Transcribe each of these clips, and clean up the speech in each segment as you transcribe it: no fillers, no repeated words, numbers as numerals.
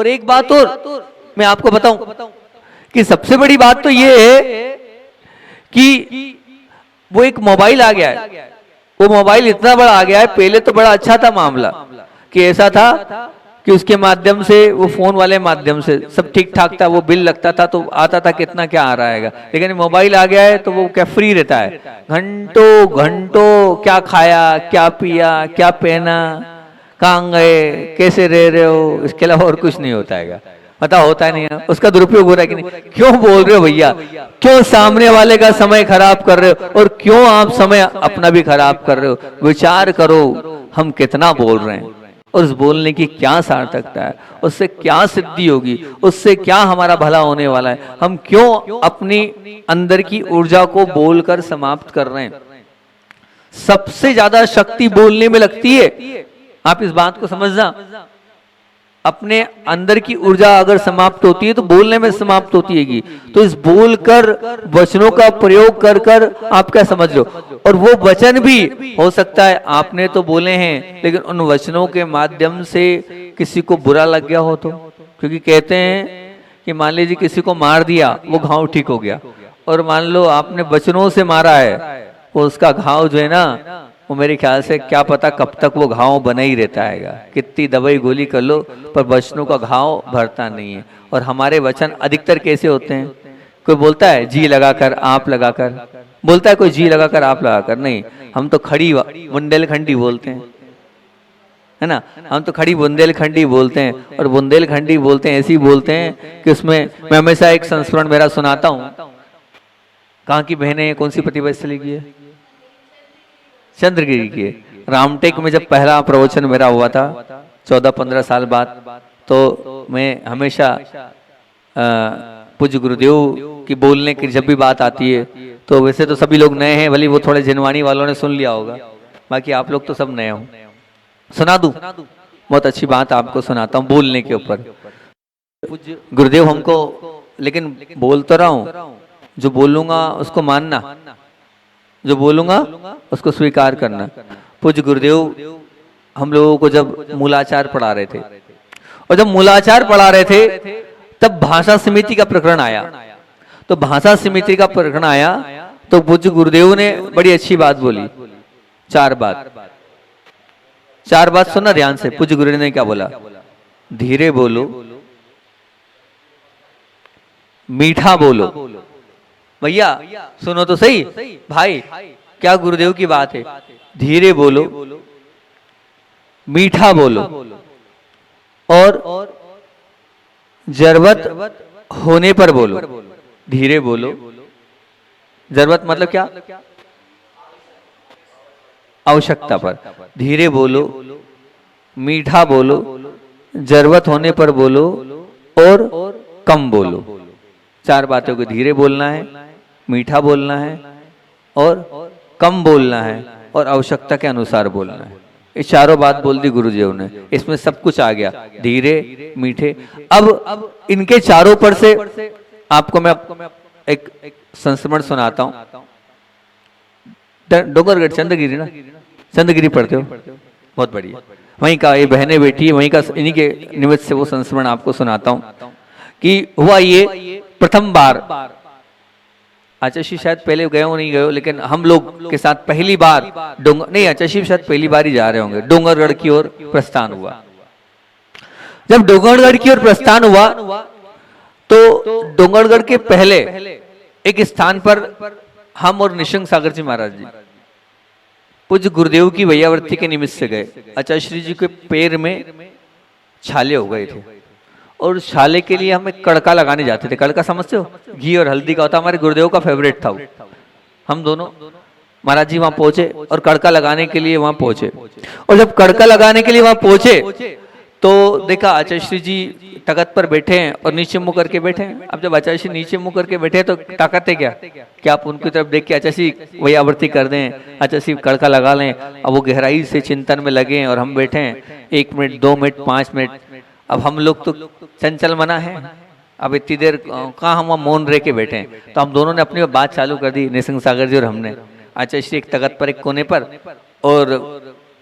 और एक बात और मैं आपको बताऊं कि सबसे बड़ी बात तो ये है कि वो एक मोबाइल आ गया है। वो मोबाइल इतना बड़ा आ गया है, पहले तो बड़ा अच्छा था मामला कि ऐसा था कि उसके माध्यम से, वो फोन वाले माध्यम से सब ठीक ठाक था, वो बिल लगता था तो आता था कितना क्या आ रहा है। लेकिन मोबाइल आ गया है तो वो क्या फ्री रहता है, घंटों घंटों क्या खाया, क्या पिया, क्या पहना, कहाँ गए, कैसे रह रहे हो, इसके अलावा और कुछ नहीं होता है। पता होता नहीं है, उसका दुरुपयोग हो रहा है कि नहीं। क्यों बोल रहे हो भैया, क्यों सामने वाले का समय खराब कर रहे हो, और क्यों आप समय अपना भी खराब कर रहे हो। विचार करो हम कितना बोल रहे हैं और उस बोलने की क्या सार्थकता है, उससे क्या सिद्धि होगी, उससे क्या हमारा भला होने वाला है। हम क्यों अपनी अंदर की ऊर्जा को बोलकर समाप्त कर रहे हैं। सबसे ज्यादा शक्ति बोलने में लगती है, आप इस बात को समझना। अपने अंदर की ऊर्जा अगर समाप्त होती है तो बोलने में समाप्त होती है। तो इस बोलकर वचनों का प्रयोग कर कर आप क्या समझ लो, और वो वचन भी हो सकता है आपने तो बोले हैं लेकिन उन वचनों के माध्यम से किसी को बुरा लग गया हो तो। क्योंकि कहते हैं कि मान लीजिए किसी को मार दिया, वो घाव ठीक हो गया, और मान लो आपने वचनों से मारा है, वो उसका घाव जो है ना, वो मेरे ख्याल से क्या पता कब तक वो घाव बना ही रहता है। कितनी दवाई गोली कर लो पर वचनों का घाव भरता नहीं है। और हमारे वचन अधिकतर कैसे होते हैं, कोई बोलता है जी लगाकर, आप लगाकर, बोलता है कोई जी लगाकर, आप लगाकर, नहीं, हम तो खड़ी बुंदेलखंडी बोलते हैं, है ना। हम तो खड़ी बुंदेलखंडी बोलते हैं, और बुंदेलखंडी बोलते हैं ऐसी बोलते हैं कि उसमें मैं हमेशा एक संस्मरण मेरा सुनाता हूँ। कहाँ की बहनें, कौन सी प्रतिभा स्थली की है, चंद्रगिरी की। रामटेक में जब पहला प्रवचन मेरा हुआ था 14-15 साल बाद, तो मैं हमेशा पूज्य गुरुदेव की बोलने की जब भी बात आती है, तो वैसे तो सभी लोग नए हैं, भले वो थोड़े जिनवानी वालों ने सुन लिया होगा, बाकी आप लोग तो सब नए हो। सुना दूं, बहुत अच्छी बात आपको सुनाता हूँ बोलने के ऊपर। गुरुदेव हमको, लेकिन बोल तो रहा हूँ, जो बोलूंगा उसको मानना, जो बोलूंगा उसको स्वीकार करना। पूज्य गुरुदेव हम लोगों को जब मूलाचार पढ़ा रहे थे, और जब मूलाचार पढ़ा रहे थे तब भाषा समिति का प्रकरण आया। तो भाषा समिति का प्रकरण आया तो पूज्य गुरुदेव ने बड़ी अच्छी बात बोली, चार बात सुनना ध्यान से। पूज्य गुरुदेव ने क्या बोला, धीरे बोलो, मीठा बोलो। भैया सुनो तो सही भाई, क्या गुरुदेव की बात है। धीरे बोलो, मीठा बोलो, और जरूरत होने पर बोलो। धीरे बोलो, जरूरत मतलब क्या, आवश्यकता पर। धीरे बोलो, मीठा बोलो, जरूरत होने पर बोलो, और कम बोलो। चार बातों को, धीरे बोलना है, मीठा बोलना है, और कम बोलना है, और आवश्यकता के अनुसार बोलना है। ये चारों बात बोल दी गुरुदेव ने, इसमें सब कुछ आ गया, धीरे, मीठे। अब इनके चारों पर से आपको मैं एक संस्मरण सुनाता हूँ। डोंगरगढ़, चंद्रगिरी ना, चंद्रगिरी पढ़ते हो, बहुत बढ़िया, वहीं का ये बहनें बैठी है, वहीं का, इन्हीं के निमित्त से वो संस्मरण आपको सुनाता हूँ। कि हुआ ये, प्रथम बार, आचार्य शायद पहले गए हो नहीं गए हो, लेकिन हम लोग के साथ पहली बार नहीं, आचार्य शायद पहली बार ही जा रहे होंगे, डोंगरगढ़ की ओर प्रस्थान हुआ। जब डोंगरगढ़ की ओर प्रस्थान हुआ तो डोंगरगढ़ के पहले एक स्थान पर हम और निशंक सागर जी महाराज जी पूज्य गुरुदेव की वैयावर्ती के निमित्त से गए। आचार्य श्री जी के पैर में छाले हो गए थे, और छाले के लिए हम एक कड़का लगाने जाते थे। कड़का समझते हो, घी और हल्दी का होता, हमारे गुरुदेव का फेवरेट था वो। हम दोनों महाराज जी वहां पहुंचे और कड़का लगाने के लिए वहां पहुंचे, और जब कड़का लगाने के लिए वहां पहुंचे तो देखा आचार्य श्री जी तख्त पर बैठे हैं और नीचे मुंह करके बैठे हैं। अब जब आचार्य श्री नीचे मुंह करके बैठे हैं तो ताकत है क्या आप उनकी तरफ देख के आचार्य श्री वही आवर्ती कर दें, आचार्य श्री कड़का लगा लें। अब वो गहराई से चिंतन में लगे हैं और हम बैठे हैं 1 मिनट, 2 मिनट, 5 मिनट। अब हम लोग तो चंचल मना है, अब इतनी देर कहाँ हम मौन रह के बैठे हैं। तो हम दोनों ने अपनी बात चालू कर दी, निशंक सागर जी और हमने। आचार्य श्री एक तख्त पर एक कोने पर और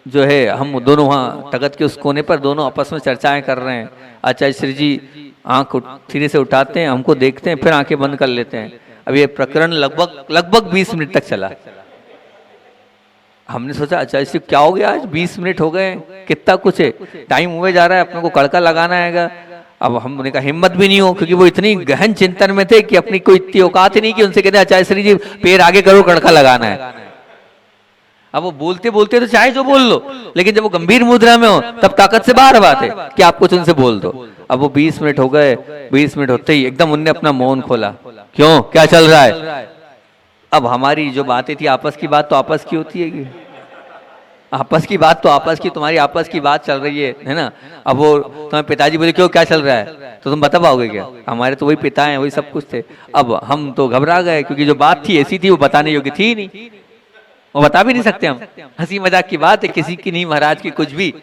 जो है हम दोनों वहाँ तख्त के उस कोने पर दोनों आपस में चर्चाएं कर रहे हैं। आचार्य श्री जी आंख धीरे से उठाते हैं, हमको देखते हैं, फिर आंखें बंद कर लेते हैं। अब ये प्रकरण लगभग 20 मिनट तक चला। हमने सोचा आचार्य श्री क्या हो गया, आज 20 मिनट हो गए, कितना कुछ है, टाइम हुए जा रहा है, अपने को कड़का लगाना है। अब हमने कहा हिम्मत भी नहीं हो, क्योंकि वो इतनी गहन चिंतन में थे कि अपनी कोई इतनी औकात ही नहीं कि उनसे कहते आचार्य श्री जी पैर आगे करो, कड़का लगाना है। अब वो बोलते बोलते तो चाहे जो बोल लो, लेकिन जब वो गंभीर मुद्रा में हो तब ताकत से बाहर बात है कि आप कुछ उनसे बोल दो। अब वो 20 मिनट हो गए, 20 मिनट होते ही एकदम उनने अपना मौन खोला। क्यों, क्या चल रहा है? अब हमारी जो बातें थी आपस की बात तो आपस की होती है कि आपस की बात तो आपस की, तुम्हारी आपस की बात चल रही है ना। अब वो तुम्हारे पिताजी बोले क्यों, क्या चल रहा है, तो तुम बता पाओगे क्या? हमारे तो वही पिता हैं, वही सब कुछ थे। अब हम तो घबरा गए, क्योंकि जो बात थी ऐसी थी वो बताने योग्य थी नहीं, वो बता भी नहीं सकते हम। हंसी मजाक की बात है, किसी की नहीं, महाराज की कुछ भी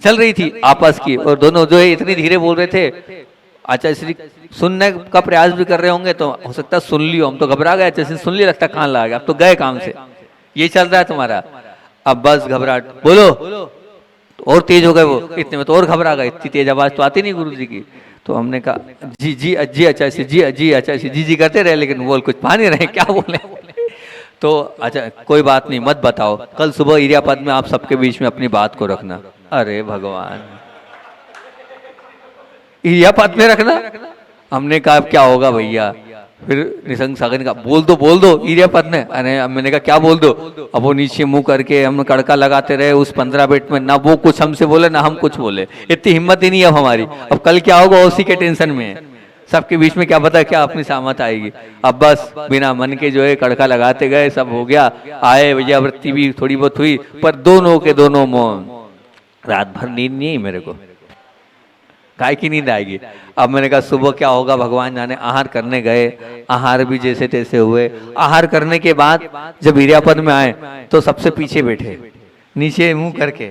चल रही थी आपस की, और दोनों जो है इतनी धीरे बोल रहे थे। आचार्य श्री सुनने का प्रयास भी कर रहे होंगे, तो हो सकता है सुन लियो। हम तो घबरा गए, आचार्य सुन लिया, लगता कान लगा गया, अब तो गए काम से, ये चल रहा है तुम्हारा। अब बस घबराहट, बोलो, और तेज हो गए वो, इतने में तो और घबरा गए, इतनी तेज आवाज तो आती नहीं गुरु जी की। तो हमने कहा जी जी जी आचार्य श्री जी जी आचार्य श्री जी करते रहे, लेकिन बोल कुछ पा नहीं रहे, क्या बोले। तो अच्छा कोई बात नहीं, मत बताओ, कल सुबह इरियापद में आप सबके बीच में अपनी बात को रखना। अरे भगवान, इरियापद में रखना? हमने कहा क्या होगा भैया। फिर निसंग सागर ने कहा बोल दो इरियापद में। अरे मैंने कहा क्या बोल दो? अब वो नीचे मुंह करके हम कड़का लगाते रहे उस 15 मिनट में, ना वो कुछ हमसे बोले ना हम कुछ बोले, इतनी हिम्मत ही नहीं अब हमारी। अब कल क्या होगा उसी के टेंशन में है, सबके बीच में क्या पता क्या अपनी सामत आएगी। अब बस बिना मन के जो है कड़का लगाते गए, सब हो गया, आए विजयावृत्ति भी थोड़ी बहुत हुई, पर दोनों के दोनों मौन। रात भर नींद नहीं है मेरे को, काय की नींद आएगी। अब मैंने कहा सुबह क्या होगा भगवान जाने। आहार करने गए, आहार भी जैसे तैसे हुए। आहार करने के बाद जब इरियापद में आए तो सबसे पीछे बैठे, नीचे मुंह करके।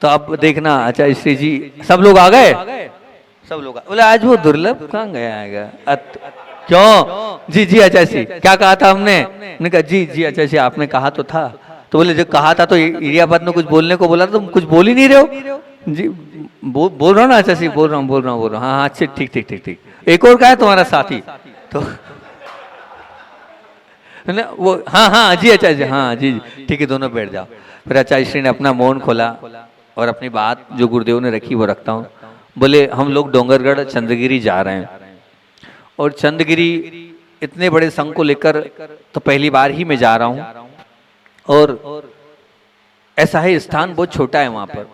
तो अब देखना आचार्य श्री जी सब लोग आ गए, सब लोग बोले आज वो दुर्लभ कहाँ गया आएगा। क्यों? जी जी आचार्य श्री, क्या कहा था हमने? मैंने कहा जी जी आचार्य श्री आपने कहा तो था। तो बोले जो कहा था तो इरियापद में कुछ बोलने को बोला, तुम कुछ बोल ही नहीं रहे हो। जी बोल रहा हूँ ना आचार्य श्री, बोल रहा हूँ। हाँ अच्छे, ठीक। एक और का है तुम्हारा साथी तो वो हाँ जी आचार्य जी, हाँ जी ठीक है, दोनों बैठ जाओ। फिर आचार्य श्री ने अपना मौन खोला और अपनी बात जो गुरुदेव ने रखी वो रखता हूँ। बोले हम लोग डोंगरगढ़ चंद्रगिरी जा रहे हैं, और चंद्रगिरी इतने बड़े संघ को लेकर तो पहली बार ही मैं जा रहा हूँ, और ऐसा है स्थान बहुत छोटा है, वहाँ पर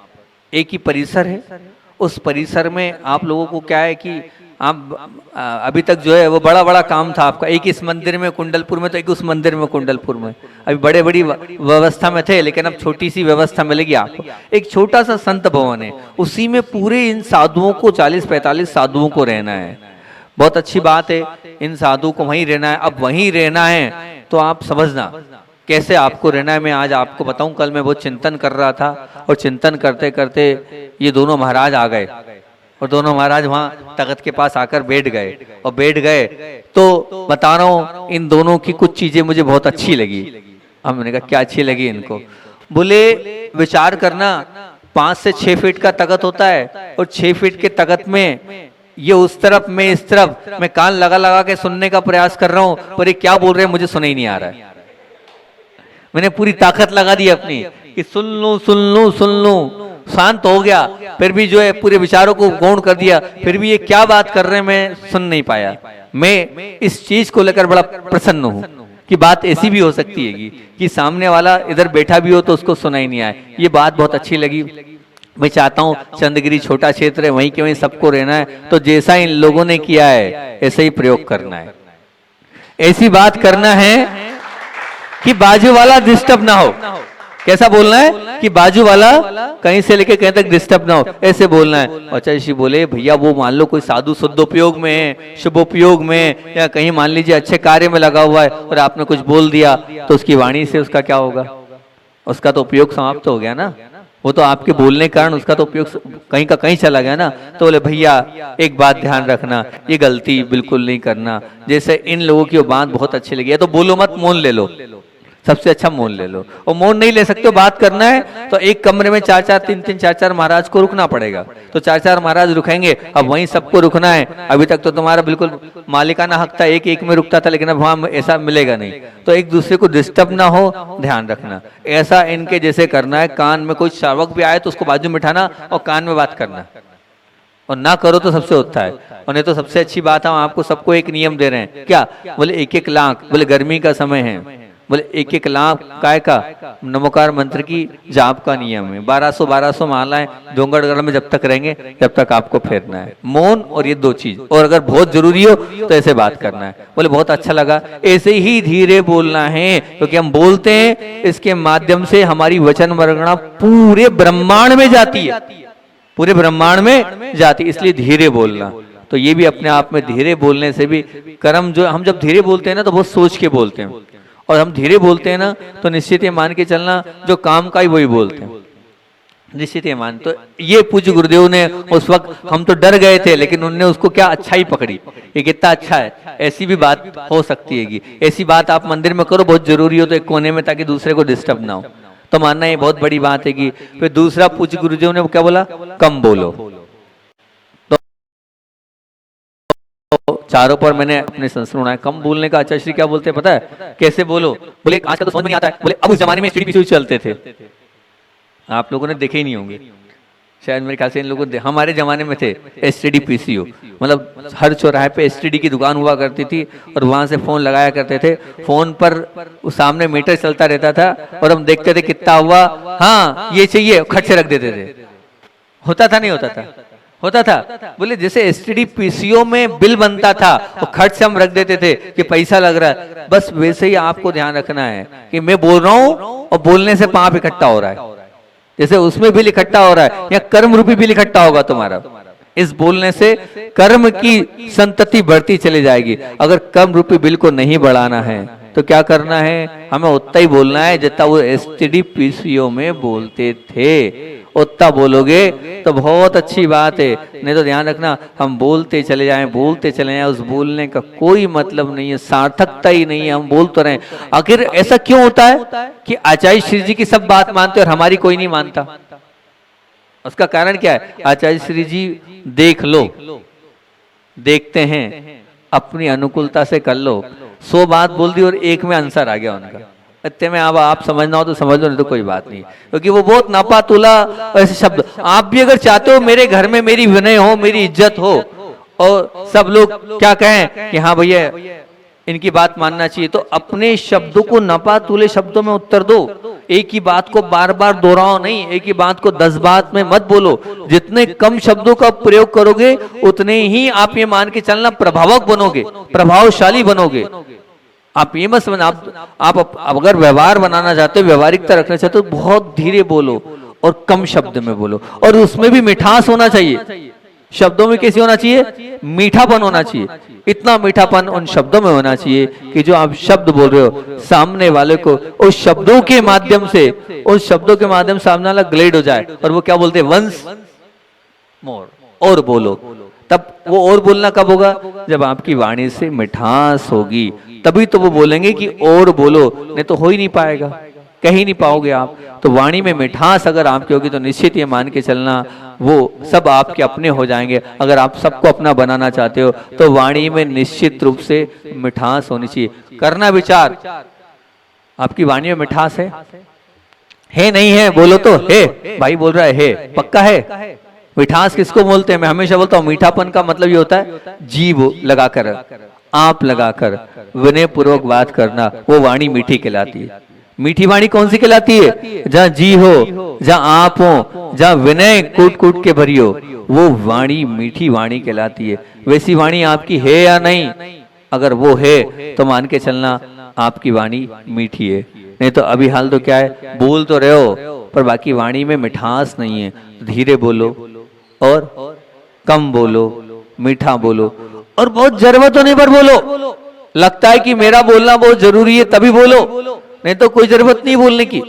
एक ही परिसर है। उस परिसर में आप लोगों को क्या है कि आप अभी तक जो है वो बड़ा काम था आपका, एक इस मंदिर में कुंडलपुर में, तो एक उस मंदिर में कुंडलपुर में, अभी बड़ी व्यवस्था में थे, लेकिन अब छोटी सी व्यवस्था मिलेगी आपको। एक छोटा सा संत भवन है, उसी में पूरे इन साधुओं को 40-45 साधुओं को रहना है। बहुत अच्छी बात है, इन साधुओं को वहीं रहना है। अब वहीं रहना है तो आप समझना कैसे आपको रहना है। मैं आज आपको बताऊं, कल मैं बहुत चिंतन कर रहा था, और चिंतन करते करते ये दोनों महाराज आ गए, और दोनों महाराज वहाँ तख्त के पास आकर बैठ गए। तो बता रहा हूँ इन दोनों की कुछ चीजें मुझे बहुत अच्छी लगी। हमने कहा क्या अच्छी लगी इनको? बोले विचार करना, 5 से 6 फीट का तख्त होता है, और 6 फीट के तख्त में ये उस तरफ, मैं इस तरफ, मैं कान लगा के सुनने का प्रयास कर रहा हूँ, पर ये क्या बोल रहे हैं मुझे सुना ही नहीं आ रहा है। मैंने पूरी ताकत लगा दी अपनी कि सुन लूं, शांत हो गया, फिर भी जो है पूरे विचारों को गौण कर दिया, फिर भी ये क्या बात कर रहे हैं मैं सुन नहीं पाया। मैं इस चीज को लेकर बड़ा प्रसन्न हूँ कि बात ऐसी भी हो सकती है कि सामने वाला इधर बैठा भी हो तो उसको सुना ही नहीं आए। ये बात बहुत अच्छी लगी। मैं चाहता हूँ चंद्रगिरी छोटा क्षेत्र है, वहीं के वहीं सबको रहना है, तो जैसा इन लोगों ने किया है ऐसा ही प्रयोग करना है, ऐसी बात करना है कि बाजू वाला डिस्टर्ब ना हो। कैसा बोलना है कि बाजू वाला कहीं से लेके कहीं तक डिस्टर्ब ना हो, ऐसे बोलना है। आचार्य जी बोले भैया वो मान लो कोई साधु शुद्धोपयोग में है, शुभोपयोग में, या कहीं मान लीजिए अच्छे कार्य में लगा हुआ है, और आपने कुछ बोल दिया तो उसकी वाणी से उसका क्या होगा? उसका तो उपयोग समाप्त हो गया ना, वो तो आपके बोलने के कारण उसका तो उपयोग कहीं का कहीं चला गया ना। तो बोले भैया एक बात ध्यान रखना, ये गलती बिल्कुल नहीं करना। जैसे इन लोगों की वो बात बहुत अच्छी लगी है, तो बोलो मत, मौन ले लो, सबसे अच्छा मौन ले लो। और मौन नहीं ले सकते हो, बात करना है तो एक कमरे में 4-4 3-3 4-4 महाराज को रुकना पड़ेगा। तो 4-4 महाराज रुकेंगे, अब वहीं सबको रुकना है। अभी तक तो तुम्हारा बिल्कुल मालिकाना हक था, एक एक में रुकता था, लेकिन अब वहां ऐसा मिलेगा नहीं। तो एक दूसरे को डिस्टर्ब ना हो, ध्यान रखना। ऐसा इनके जैसे करना है, कान में कोई श्रावक भी आए तो उसको बाजू में बिठाना और कान में बात करना, और ना करो तो सबसे होता है। और नहीं तो सबसे अच्छी बात है, हम आपको सबको एक नियम दे रहे हैं। क्या बोले? 1-1 लाख, बोले गर्मी का समय है, बोले 1-1 लाख काय का नमोकार मंत्र की जाप का नियम है। 1200 मालाएं डोंगरगढ़ में जब तक रहेंगे जब तक आपको फेरना है। मौन और ये 2 चीज, और अगर बहुत जरूरी हो तो ऐसे बात करना है। बोले बहुत अच्छा लगा, ऐसे ही धीरे बोलना है, क्योंकि हम बोलते हैं इसके माध्यम से हमारी वचन वर्गणा पूरे ब्रह्मांड में जाती है, पूरे ब्रह्मांड में जाती, इसलिए धीरे बोलना। तो ये भी अपने आप में धीरे बोलने से भी कर्म, जो हम जब धीरे बोलते हैं ना तो बहुत सोच के बोलते हैं, और हम धीरे बोलते हैं ना तो निश्चित ये मान के चलना जो काम का ही वही बोलते हैं, निश्चित ये मान। तो ये पूज्य गुरुदेव ने उस वक्त, हम तो डर गए थे, लेकिन उनने उसको क्या अच्छा ही पकड़ी, ये कितना अच्छा है। ऐसी भी बात हो सकती है, ऐसी बात आप मंदिर में करो, बहुत जरूरी हो तो एक कोने में, ताकि दूसरे को डिस्टर्ब ना हो। तो मानना ये बहुत बड़ी बात है। कि फिर दूसरा पूज्य गुरुदेव ने क्या बोला? कम बोलो। तो चारों पर मैंने अपने संस्कृत सुना है, कम बोलने का आचार्य श्री क्या बोलते हैं पता है? कैसे बोलो? बोले आजकल तो समझ में नहीं आता है, बोले अब उस जमाने में एसटीडी चलते थे, आप लोगों ने देखे ही नहीं होंगे शायद, मेरे ख्याल से इन लोगों ने। हमारे जमाने में थे एसटीडी पीसीओ, मतलब हर चौराहे पे एसटीडी की दुकान हुआ करती थी, और वहां से फोन लगाया करते थे। फोन पर सामने मीटर चलता रहता था, और हम देखते थे कितना हुआ, हाँ ये चाहिए, खट से रख देते थे। होता था नहीं होता था? होता था। बोले जैसे एसटीडी पीसीओ में बिल बनता था, वो खट से हम रख देते थे कि पैसा लग रहा है, बस वैसे ही आपको ध्यान रखना है कि मैं बोल रहा हूँ और बोलने से पाप इकट्ठा हो रहा है, जैसे उसमें बिल इकट्ठा हो रहा है, या कर्म रूपी बिल इकट्ठा होगा तुम्हारा। इस बोलने से कर्म की संतति बढ़ती चली जाएगी। अगर कर्म रूपी बिल को नहीं बढ़ाना है तो क्या करना है? हमें उतना ही बोलना है जितना वो एसटीडी पीसीओ में बोलते थे, उतना बोलोगे तो बहुत अच्छी बात है। नहीं तो ध्यान रखना, हम बोलते चले जाएं, बोलते चले जाएं, उस बोलने का कोई मतलब नहीं है, सार्थकता ही नहीं है। हम बोल तो रहे। आखिर ऐसा क्यों होता है कि आचार्य श्री जी की सब बात मानते और हमारी कोई नहीं मानता? उसका कारण क्या है? आचार्य श्री जी देख लो, देखते हैं, अपनी अनुकूलता से कर लो। 100 बात बोल दी और एक में आंसर आ गया उनका, इतने में अब आप समझना हो तो समझ लो, नहीं तो कोई बात नहीं। क्योंकि वो बहुत नापा तुला ऐसे शब्द। आप भी अगर चाहते हो मेरे घर में मेरी विनय हो, मेरी इज्जत हो, और सब लोग क्या कहें कि हाँ भैया इनकी बात मानना चाहिए, तो अपने शब्दों को नापा तुले शब्दों में उत्तर दो। एक ही बात को बार बार दोहराओ नहीं, एक ही बात को 10 बात में मत बोलो। जितने कम शब्दों का प्रयोग करोगे उतने ही आप ये मान के चलना प्रभावक बनोगे, प्रभावशाली बनोगे। आप ये मत समझ, आप अगर व्यवहार बनाना चाहते हो, व्यवहारिकता रखना चाहते हो, तो बहुत धीरे बोलो और कम शब्द में बोलो, और उसमें भी मिठास होना चाहिए। शब्दों में कैसे होना चाहिए? मीठापन होना चाहिए। इतना मीठापन उन शब्दों में होना चाहिए कि जो आप शब्द बोल रहे हो सामने वाले को उस शब्दों के माध्यम से, उस शब्दों के माध्यम से सामने वाला ग्लेड हो जाए, और वो क्या बोलते हैं? वंस मोर, और बोलो। तब वो और बोलना कब होगा? जब आपकी वाणी से मिठास होगी, तभी तो वो बोलेंगे कि और बोलो, नहीं तो हो ही नहीं पाएगा, कह ही नहीं पाओगे आप। तो वाणी में मिठास अगर आपकी होगी तो निश्चित ये मान के चलना वो सब आपके अपने हो जाएंगे। अगर आप सबको अपना बनाना चाहते हो तो वाणी में निश्चित रूप से मिठास होनी चाहिए। करना विचार, आपकी वाणी में मिठास है नहीं है? बोलो तो है। भाई बोल रहा है, पक्का है। मिठास किसको बोलते हैं? मैं हमेशा बोलता हूँ मीठापन का मतलब ये होता है जीभ लगाकर, आप लगाकर विनय पूर्वक बात करना, वो वाणी मीठी कहलाती है। मीठी वाणी कौन सी कहलाती है? जहाँ जी हो, जहाँ आप हो, जहाँ विनय कूट कूट के भरी हो, वो वाणी मीठी वाणी कहलाती है। वैसी वाणी आपकी है या नहीं? अगर वो है तो मान के चलना आपकी वाणी मीठी है। नहीं तो अभी हाल तो क्या है, बोल तो रहे हो पर बाकी वाणी में मिठास नहीं है। धीरे बोलो और कम बोलो, मीठा बोलो, और बहुत जरूरत होने पर बोलो। लगता है कि मेरा बोलना बहुत जरूरी है तभी बोलो, नहीं तो कोई जरूरत नहीं बोलने की।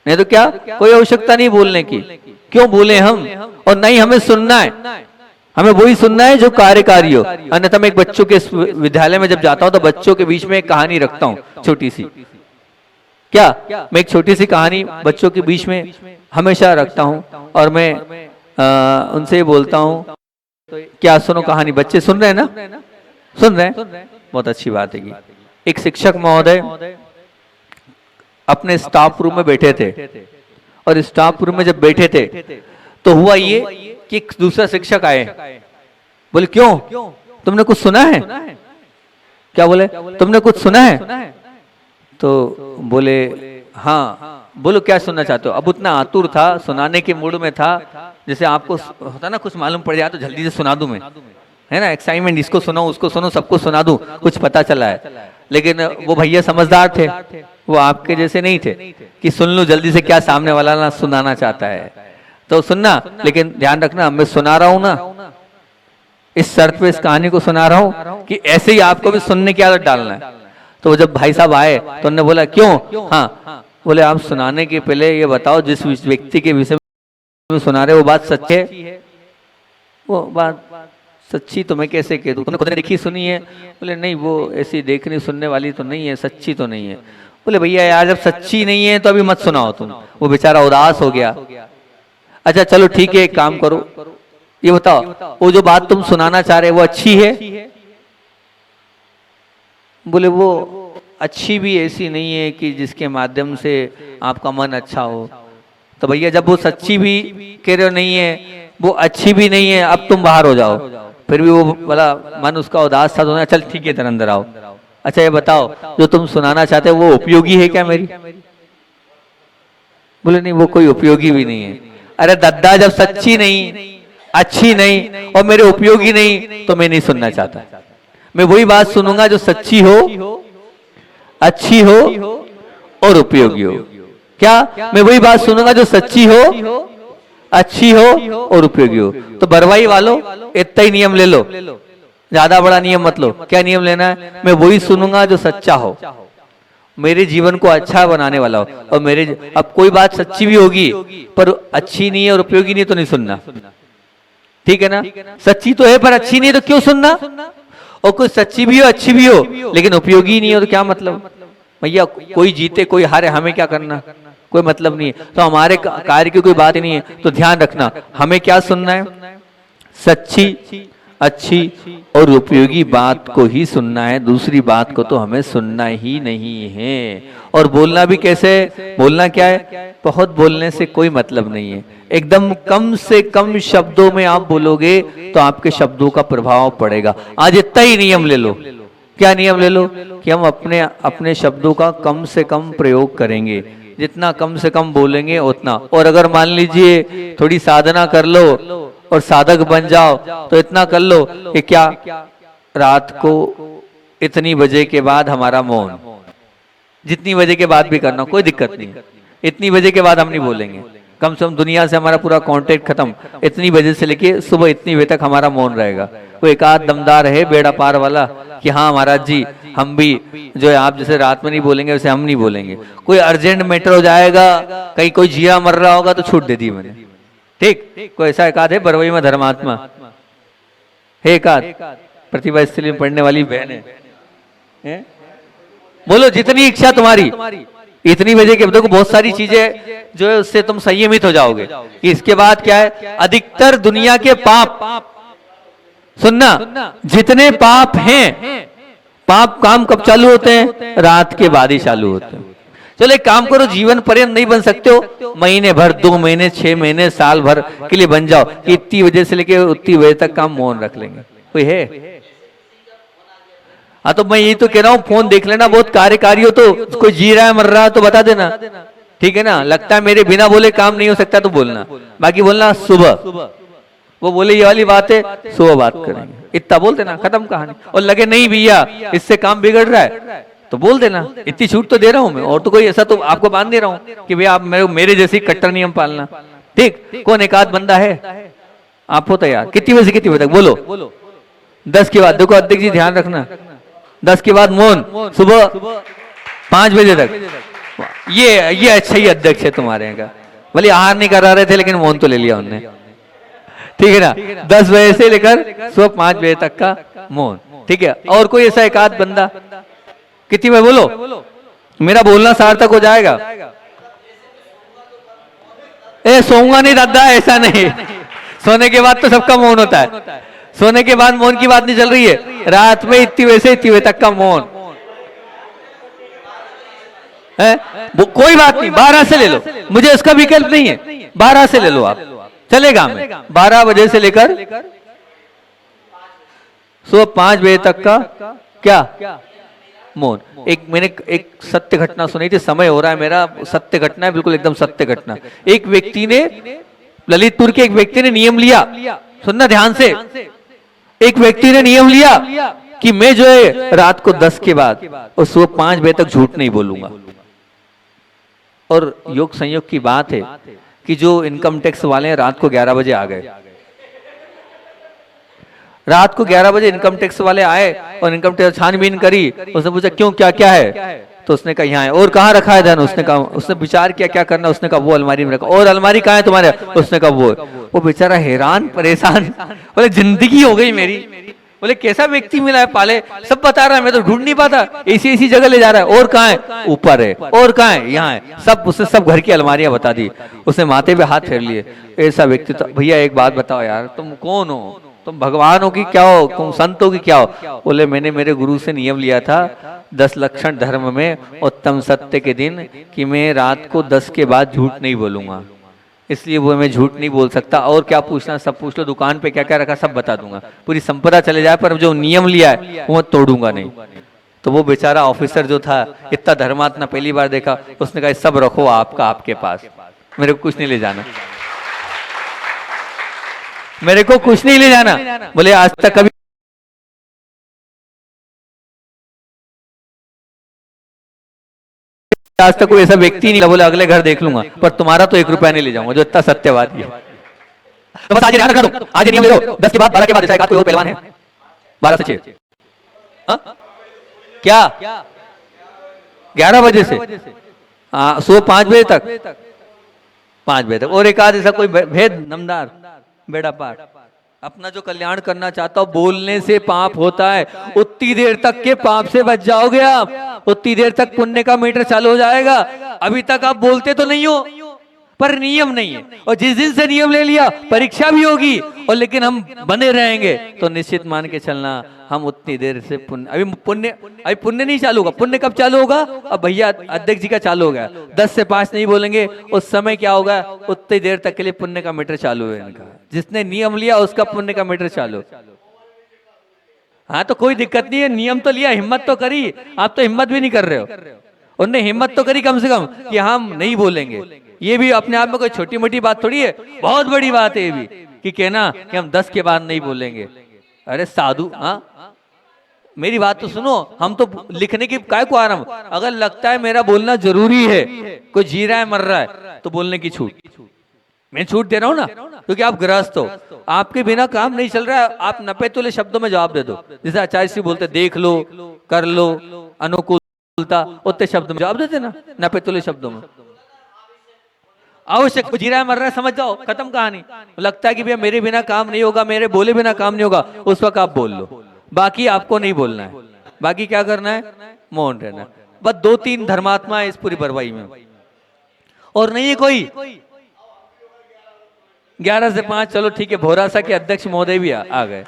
नहीं तो क्या, कोई आवश्यकता नहीं बोलने की। क्यों बोले हम? और नहीं, हमें सुनना है, हमें वही सुनना है जो कार्यकारी हो। अन्यथा मैं एक बच्चों के विद्यालय में जब जाता हूं तो बच्चों के बीच में एक कहानी रखता हूं छोटी सी। क्या? मैं एक छोटी सी कहानी बच्चों के बीच में हमेशा रखता हूँ और मैं उनसे बोलता हूँ, क्या सुनो कहानी। बच्चे सुन रहे हैं ना? सुन रहे हैं? बहुत अच्छी बात है कि एक शिक्षक महोदय अपने स्टाफ रूम में बैठे थे और स्टाफ रूम में जब बैठे थे तो हुआ ये कि एक दूसरा शिक्षक आए। बोले क्यों, तुमने कुछ सुना है? क्या बोले? तुमने कुछ सुना है? तो बोले हाँ। बोलो क्या सुनना चाहते हो? अब उतना आतुर था, सुनाने के मूड में था, जैसे आपको होता ना कुछ मालूम पड़ जाए तो जल्दी से सुना दूं मैं, है ना, एक्साइटमेंट, इसको सुनो उसको सुनो सबको सुना दूं, कुछ पता चला है। लेकिन वो भैया समझदार थे, वो आपके जैसे नहीं थे कि सुन लो जल्दी से क्या सामने वाला ना सुनाना चाहता है तो सुनना, लेकिन ध्यान रखना मैं सुना रहा हूं ना इस शर्त पे इस कहानी को सुना रहा हूं कि ऐसे ही आपको भी सुनने की आदत डालना है। तो जब भाई साहब आए तो उन्होंने बोला क्यों? हाँ। बोले आप सुनाने के पहले ये बताओ जिस व्यक्ति के विषय में सुना रहे वो बात सच है? वो बात सच्ची तो मैं कैसे कह दूं, तुमने खुद ने देखी सुनी है? बोले नहीं, वो ऐसी देखने सुनने वाली तो नहीं है, सच्ची तो नहीं है। बोले भैया यार जब सच्ची नहीं है तो अभी मत सुनाओ तुम। वो बेचारा उदास हो गया। अच्छा चलो ठीक है, एक काम करो, ये बताओ वो जो बात तुम सुनाना चाह रहे वो अच्छी है? बोले वो अच्छी भी ऐसी नहीं है कि जिसके माध्यम से आपका मन अच्छा हो। तो भैया जब वो सच्ची भी कह रहे हो नहीं है, वो अच्छी भी नहीं है, अब तुम बाहर हो जाओ। फिर भी वो बोला मन उसका उदास था तो चल ठीक है इधर अंदर आओ। अच्छा ये बताओ जो तुम सुनाना चाहते हो वो उपयोगी है क्या मेरी? बोले नहीं वो कोई उपयोगी भी नहीं है। अरे दद्दा जब सच्ची नहीं, अच्छी नहीं और मेरे उपयोगी नहीं तो मैं नहीं सुनना चाहता। मैं वही बात सुनूंगा जो सच्ची हो, अच्छी हो और उपयोगी हो। क्या? मैं वही बात सुनूंगा जो सच्ची हो, अच्छी हो और उपयोगी हो। तो बरवाई वालों इतना ही नियम ले लो, ज्यादा बड़ा नियम मत लो। क्या नियम लेना है? मैं वही सुनूंगा जो सच्चा हो, मेरे जीवन को अच्छा बनाने वाला हो। और मेरे अब कोई बात सच्ची भी होगी पर अच्छी नहीं है और उपयोगी नहीं तो नहीं सुनना, ठीक है ना? सच्ची तो है पर अच्छी नहीं है तो क्यों सुनना? और कोई सच्ची भी हो अच्छी भी हो लेकिन उपयोगी नहीं हो तो क्या मतलब? भैया कोई जीते कोई हारे, हमें क्या करना, कोई मतलब नहीं है। तो हमारे कार्य की कोई बात ही नहीं है। तो ध्यान रखना हमें क्या सुनना है, सच्ची, अच्छी और उपयोगी बात को ही सुनना है, दूसरी बात को तो हमें सुनना ही नहीं है। और बोलना भी कैसे? बोलना क्या है? बहुत बोलने से कोई मतलब नहीं है, एकदम कम से कम शब्दों में आप बोलोगे तो आपके शब्दों का प्रभाव पड़ेगा। आज इतना ही नियम ले लो। क्या नियम ले लो? कि हम अपने अपने शब्दों का कम से कम प्रयोग करेंगे, जितना कम से कम बोलेंगे उतना। और अगर मान लीजिए थोड़ी साधना कर लो और साधक बन जाओ तो इतना कर लो कि क्या रात को इतनी बजे के बाद हमारा मौन, जितनी बजे के बाद भी करना कोई दिक्कत नहीं, इतनी बजे के बाद हम नहीं बोलेंगे। कम से कम दुनिया से हमारा पूरा कांटेक्ट खत्म, इतनी बजे से लेके सुबह इतनी बजे तक हमारा मौन रहेगा। कोई एक आध दमदार है बेड़ा पार वाला कि हाँ महाराज जी हम भी जो है आप जैसे रात में नहीं बोलेंगे वैसे हम नहीं बोलेंगे। कोई अर्जेंट मैटर हो जाएगा, कहीं कोई जिया मर रहा होगा तो छूट दे दी मैंने, ठीक। कोई ऐसा एक आध है बरवई में धर्मात्मा है, एक आध प्रतिभा स्त्री में पढ़ने वाली बहन है। बोलो जितनी इच्छा तुम्हारी, इतनी बजे के देखो बहुत सारी चीजें जो है उससे तुम संयमित हो जाओगे। इसके बाद क्या है? अधिकतर दुनिया के पाप, सुनना, जितने पाप हैं, पाप काम कब चालू होते हैं? रात के बाद ही चालू होते हैं। चलो एक काम करो, जीवन पर्यंत नहीं बन सकते हो, महीने भर, 2 महीने, 6 महीने, साल भर के लिए बन जाओ कि इतनी बजे से लेके उतनी बजे तक का मौन रख लेंगे। कोई है? हाँ तो मैं यही तो कह रहा हूँ, फोन देख लेना, बहुत कार्यकारी हो तो कोई जी रहा है मर रहा है तो बता देना, ठीक है ना? लगता है मेरे बिना बोले काम नहीं हो सकता तो बोलना, बाकी बोलना सुबह। वो बोले ये वाली बात है, सुबह बात करेंगे, इतना बोल देना, खत्म कहानी। और लगे नहीं भैया इससे काम बिगड़ रहा है तो बोल देना, इतनी छूट तो दे रहा हूं मैं, और तो कोई ऐसा तो आपको बांध दे रहा हूं कि भैया आप मेरे जैसी कट्टर नियम पालना, ठीक। कौन एक आध बंदा है? आप हो तैयार? कितनी बजे से कितनी बजे तक? बोलो 10 के बाद। देखो अध्यक्ष जी ध्यान रखना, 10 के बाद मौन, सुबह 5 बजे तक। ये अच्छा ही अध्यक्ष है तुम्हारे यहाँ का, भले आहार नहीं करा रहे थे लेकिन मौन तो ले लिया उनने, ठीक है ना? 10 बजे से लेकर सुबह 5 बजे तक का मौन, ठीक है। और कोई ऐसा एक आध बंदा? कितनी बजे? बोलो मेरा बोलना सार्थक हो जाएगा। ए सोऊंगा नहीं दादा, ऐसा नहीं। सोने के बाद तो सबका मौन होता है, सोने के बाद मौन की बात नहीं चल रही है। रात में इतनी वैसे इतनी बजे तक का मौन है, वो कोई बात नहीं, 12 से ले लो, मुझे इसका विकल्प नहीं है, 12 से ले लो आप, चलेगा। मैं 12 बजे से लेकर सुबह 5 बजे तक का क्या मौन। मैंने एक सत्य घटना सुनी थी, समय हो रहा है मेरा, सत्य घटना है, बिल्कुल एकदम सत्य घटना। एक व्यक्ति ने, ललितपुर के एक व्यक्ति ने नियम लिया, सुनना ध्यान से, एक व्यक्ति ने नियम लिया कि मैं जो है रात को 10 के बाद और सुबह 5 बजे तक झूठ नहीं बोलूंगा। और योग संयोग की बात है कि जो इनकम टैक्स वाले हैं रात को 11 बजे आ गए। रात को 11 बजे इनकम टैक्स वाले आए और इनकम टैक्स छानबीन करी। उसने पूछा क्यों, क्या क्या है, तो उसने कहा यहाँ है। और कहाँ रखा है धन, उसने कहा, उसने विचार किया क्या करना, उसने कहा वो अलमारी में रखा। और अलमारी कहाँ है तुम्हारे, उसने कहा वो बेचारा हैरान परेशान, बोले जिंदगी हो गई मेरी, बोले कैसा व्यक्ति मिला है, पाले सब बता रहा है, मैं तो ढूंढ नहीं पाता, ऐसी जगह ले जा रहा है। और कहाँ है, ऊपर है। और कहाँ है, यहाँ है। सब उसने सब घर की अलमारियां बता दी। उसने माथे पे हाथ फेर लिए। ऐसा व्यक्ति तो, भैया एक बात बताओ यार, तुम कौन हो, तुम भगवान हो कि क्या हो, तुम संत हो कि क्या हो। बोले मैंने मेरे गुरु से नियम लिया था 10 लक्षण धर्म में उत्तम सत्य के दिन कि मैं रात को 10 के बाद झूठ नहीं बोलूंगा, इसलिए वो मैं झूठ नहीं बोल सकता। और क्या पूछना सब पूछ लो, दुकान पे क्या क्या रखा सब बता दूंगा, पूरी संपदा चले जाए, पर जो नियम लिया है वो तोड़ूंगा नहीं। तो वो बेचारा ऑफिसर जो था, इतना धर्मात्मा पहली बार देखा, उसने कहा सब रखो आपका आपके पास, मेरे को कुछ नहीं ले जाना, मेरे को कुछ नहीं ले जाना। बोले आज तक कभी आज तक कोई ऐसा व्यक्ति नहीं, बोले अगले घर देख लूंगा, पर तुम्हारा तो 1 रुपया नहीं ले जाऊंगा, जो इतना सत्यवादी है। तो बस आज ध्यान रखना, दो आज नियम ले लो, 10 के बाद 12 के बाद, जैसा कोई और पहलवान है 12 से 6, क्या 11 बजे से सुबह 5 बजे तक, 5 बजे तक। और एक आध ऐसा कोई भेद नमदार बेड़ा पार, अपना जो कल्याण करना चाहता हो, बोलने से पाप होता है, उतनी देर तक के पाप से बच जाओगे आप, उतनी देर तक पुण्य का मीटर चालू हो जाएगा। अभी तक आप बोलते तो नहीं हो, पर नियम नहीं है, और जिस दिन से नियम ले लिया परीक्षा भी होगी, और लेकिन हम बने रहेंगे तो निश्चित मान के चलना हम उतनी देर से पुण्य, अभी पुण्य नहीं चालू होगा। पुण्य कब चालू होगा, अब भैया अध्यक्ष जी का चालू हो गया, 10 से 5 नहीं बोलेंगे, उस समय क्या होगा, उतनी देर तक के लिए पुण्य का मीटर चालू है इनका। जिसने नियम लिया उसका पुण्य का मीटर चालू। हाँ तो कोई दिक्कत नहीं है, नियम तो लिया, हिम्मत तो करी, आप तो हिम्मत भी नहीं कर रहे हो। उनने हिम्मत तो करी कम से कम कि हम नहीं बोलेंगे। ये भी अपने आप में कोई छोटी मोटी बात थोड़ी है, बहुत बड़ी बात है ये भी, कि कहना कि हम 10 के बाद नहीं बोलेंगे। अरे साधु, हाँ मेरी बात तो सुनो, हम तो लिखने की काय को आ रहा हूं, अगर लगता है मेरा बोलना जरूरी है, कोई जी रहा है मर रहा है, तो बोलने की छूट, मैं छूट दे रहा हूं ना, क्योंकि आप गृहस्थ हो, आपके बिना काम नहीं चल रहा है। आप नपे तुले शब्दों में जवाब दे दो, जैसे आचार्य श्री बोलते देख लो, कर लो, अनुकूलता, उतने शब्द में जवाब देते ना, नपे तुले शब्दों में। आवश्यक जी रहा है मर रहा है, समझ जाओ, खत्म कहानी। लगता है कि भैया मेरे बिना काम नहीं होगा, मेरे बोले बिना काम नहीं होगा, उस वक्त आप बोल लो, बाकी आपको नहीं बोलना है। बाकी क्या करना है, मौन रहना है। बस 2-3 धर्मात्मा है इस पूरी बरवाई में, और नहीं है कोई। 11 से 5 चलो ठीक है, भोरासा के अध्यक्ष महोदय भी आ गए,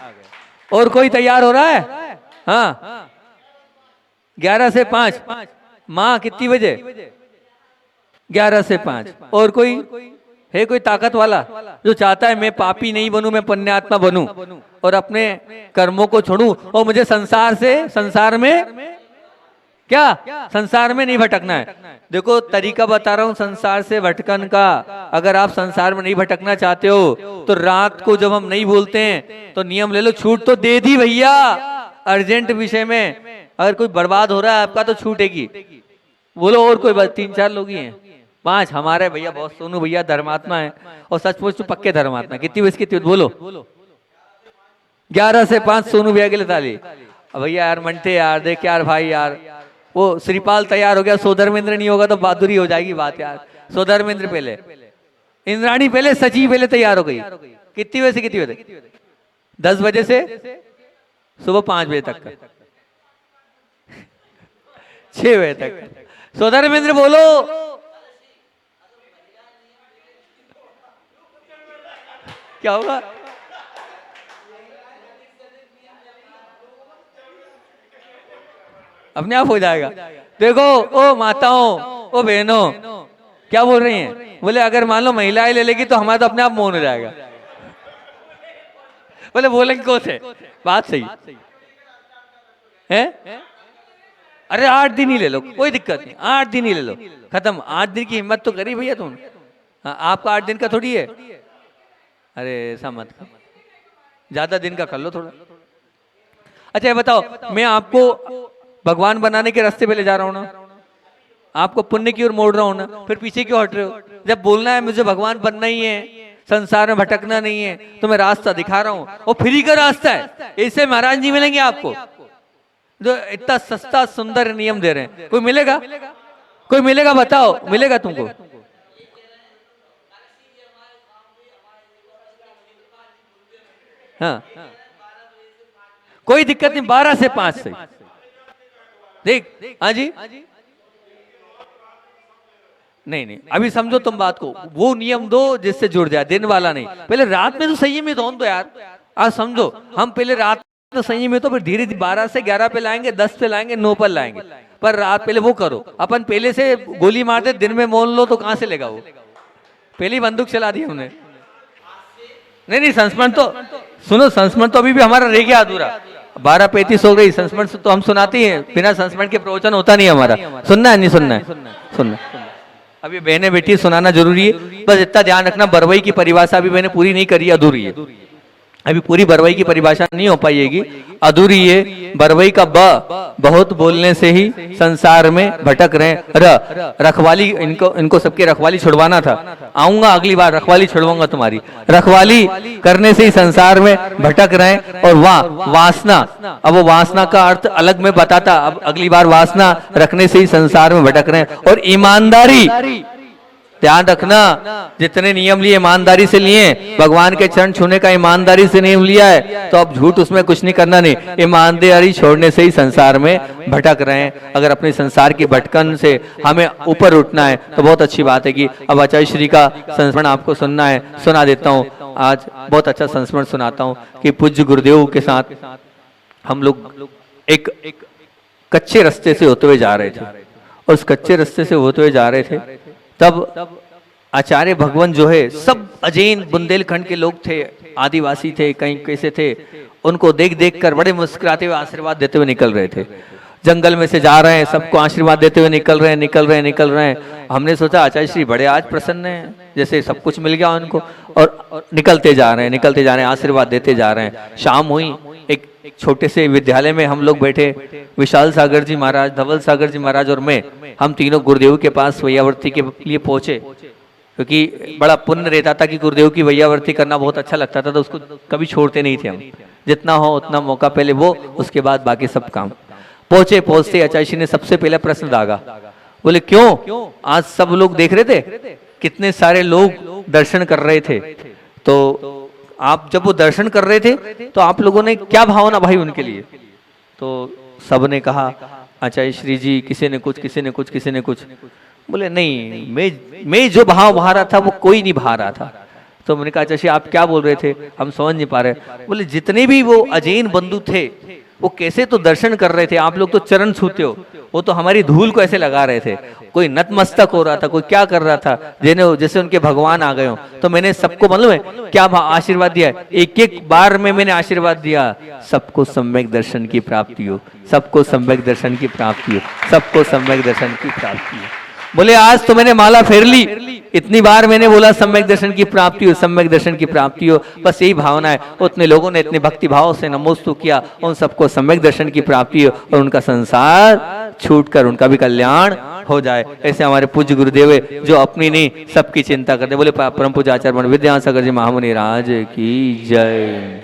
और कोई तैयार हो रहा है। हाँ 11 से 5, माँ कितनी बजे, 11 से 5, और कोई है कोई ताकत वाला जो चाहता है मैं पापी नहीं बनूं, मैं पुण्यात्मा बनूं और अपने कर्मों को छोड़ूं, और मुझे संसार में क्या, संसार में नहीं भटकना है। देखो तरीका बता रहा हूं संसार से भटकन का। अगर आप संसार में नहीं भटकना चाहते हो तो रात को जब हम नहीं बोलते हैं तो नियम ले लो, छूट तो दे दी भैया, अर्जेंट विषय में अगर कोई बर्बाद हो रहा है आपका तो छूटेगी। बोलो और कोई बात, 3-4 लोग ही हैं, 5 हमारे भैया बहुत सोनू भैया धर्मात्मा है, और सचमुच तो पक्के धर्मात्मा। कितनी बजे कितनी बोलो, 11 से 5 सोनू भैया के लिए ताली। भैया यार मंटे यार, देख यार भाई यार, वो श्रीपाल तैयार हो गया, सोधर्मेंद्र नहीं होगा तो बहादुरी हो जाएगी बात यार। सोधर्मेंद्र पहले, इंद्राणी पहले, सची पहले तैयार हो गई। कितनी बजे से कितनी बजे तक, 10 बजे से सुबह 5 बजे तक का, 6 बजे तक, सौधर्मेंद्र बोलो। क्या होगा? अपने आप हो जाएगा। देखो ओ माताओं, ओ बहनों, क्या बोल रही हैं? बोले अगर मान लो महिलाएं ले लेगी तो हमारा तो अपने आप मौन हो जाएगा। बोले बोलेंगे कौन से? बात सही है। अरे 8 दिन ही ले लो, कोई दिक्कत नहीं, 8 दिन ही ले लो, खत्म। 8 दिन की हिम्मत तो करी भैया तुम। हाँ, आपका 8 दिन का थोड़ी है। अरे ऐसा मत कर, ज्यादा दिन का कर लो थोड़ा। अच्छा ये बताओ, मैं आपको भगवान बनाने के रास्ते पे ले जा रहा हूँ ना, आपको पुण्य की ओर मोड़ रहा हूँ ना, फिर पीछे क्यों हट रहे हो? जब बोलना है मुझे भगवान बनना ही है, संसार में भटकना नहीं है, तो मैं रास्ता दिखा रहा हूँ, वो फ्री का रास्ता है। इससे महाराज जी मिलेंगे आपको, जो इतना सस्ता सुंदर नियम दे रहे हैं। कोई मिलेगा? कोई मिलेगा? बताओ, मिलेगा तुमको? हाँ, कोई दिक्कत नहीं, 12 से 5 से देख। हाँ जी, नहीं नहीं, अभी समझो तुम बात को, वो नियम दो जिससे जुड़ जाए, दिन वाला नहीं। पहले रात में तो संयमित हो दो यार। आज समझो, हम पहले रात तो संयमित हो, फिर धीरे धीरे 12 से 11 पे लाएंगे, 10 पे लाएंगे, 9 पर लाएंगे। पर रात पहले वो करो। अपन पहले से गोली मारते दिन में मोल लो तो कहां से लेगा वो? पहले ही बंदूक चला दी हमने। नहीं नहीं, संस्मरण तो सुनो, संस्मरण तो अभी भी हमारा रह गया अधूरा। 12:35 हो गई, संस्मरण तो हम सुनाते हैं, बिना संस्मरण के प्रवचन होता नहीं हमारा। सुनना है नहीं सुनना है? सुनना। अभी बहने बेटी सुनाना जरूरी है, बस इतना ध्यान रखना, बरवई की परिभाषा अभी मैंने पूरी नहीं करी, अधूरी है। अभी पूरी बरवई की परिभाषा नहीं हो पाएगी, अधूरी है। बरवई का बहुत बोलने से ही संसार में भटक रहे। रखवाली, इनको सबकी रखवाली छुड़वाना था। आऊंगा अगली बार, रखवाली छुड़वाऊंगा तुम्हारी। रखवाली करने से ही संसार में भटक रहे। और वासना, अब वो वासना का अर्थ अलग में बताता, अब अगली बार वासना रखने से ही संसार में भटक रहे। और ईमानदारी, ध्यान रखना, जितने नियम लिए ईमानदारी से लिए, भगवान के चरण छूने का ईमानदारी से नियम लिया है, तो अब झूठ उसमें कुछ नहीं करना। नहीं, ईमानदारी छोड़ने से ही संसार में भटक रहे हैं। अगर अपने संसार की भटकन से हमें ऊपर उठना है तो बहुत अच्छी बात है कि अब आचार्य श्री का संस्मरण आपको सुनना है, सुना देता हूँ। आज बहुत अच्छा संस्मरण सुनाता हूँ कि पूज्य गुरुदेव के साथ हम लोग एक कच्चे रास्ते से होते हुए जा रहे थे। और उस कच्चे रास्ते से होते हुए जा रहे थे, तब आचार्य भगवान जो है, सब अजैन बुंदेलखंड के लोग थे, आदिवासी थे, कहीं कैसे थे, उनको देख देख कर बड़े मुस्कुराते हुए आशीर्वाद देते हुए निकल रहे थे। जंगल में से जा रहे हैं, सबको आशीर्वाद देते हुए निकल रहे हैं। हमने सोचा आचार्य श्री बड़े आज प्रसन्न हैं, जैसे सब कुछ मिल गया उनको, और निकलते जा रहे हैं, आशीर्वाद देते जा रहे हैं। शाम हुई, एक छोटे से विद्यालय में हम लोग बैठे, विशाल सागर जी महाराज, धवल सागर जी महाराज और मैं, हम तीनों गुरुदेव के पास वैयावर्ती के लिए पहुंचे, क्योंकि बड़ा पुण्य रहता था कि गुरुदेव की वैयावर्ती करना बहुत अच्छा लगता था, तो उसको कभी छोड़ते नहीं थे हम। जितना हो उतना मौका पहले वो, उसके बाद बाकी सब काम। पहुंचते आचार्य श्री ने सबसे पहले प्रश्न दागा। बोले क्यों? आज सब लोग देख रहे थे, कितने सारे लोग दर्शन कर रहे थे, तो आप जब वो दर्शन कर रहे थे तो आप लोगों ने क्या भावना भाई उनके लिए? तो सबने कहा आचार्य श्री जी, किसी ने कुछ। बोले नहीं, मैं जो भाव बहा रहा था वो कोई नहीं बहा रहा था। तो मैंने कहा आचार्य श्री आप क्या बोल रहे थे, हम समझ नहीं पा रहे। बोले जितने भी वो अजैन बंधु थे, वो कैसे तो दर्शन कर रहे थे, आप लोग तो चरण छूते हो, वो तो हमारी धूल को ऐसे लगा रहे थे। कोई नतमस्तक हो रहा था, कोई क्या कर रहा था, जैसे उनके भगवान आ गए हो। तो मैंने सबको मालूम है क्या आशीर्वाद दिया, एक बार में मैंने आशीर्वाद दिया, सबको सम्यक दर्शन की प्राप्ति हो, सबको सम्यक दर्शन की प्राप्ति हो, सबको सम्यक दर्शन की प्राप्ति हो। बोले आज तो मैंने माला फेर ली, इतनी बार मैंने बोला सम्यक दर्शन की प्राप्ति हो, सम्यक दर्शन की प्राप्ति हो, बस यही भावना है। उतने लोगों ने इतने भक्ति भाव से नमोस्तु किया, उन सबको सम्यक दर्शन की प्राप्ति हो और उनका संसार छूटकर उनका भी कल्याण हो जाए। ऐसे हमारे पूज्य गुरुदेव है, जो अपनी नहीं सबकी चिंता करते। बोले परम पूज्य आचार्य विद्यासागर जी महामुनि राज की जय।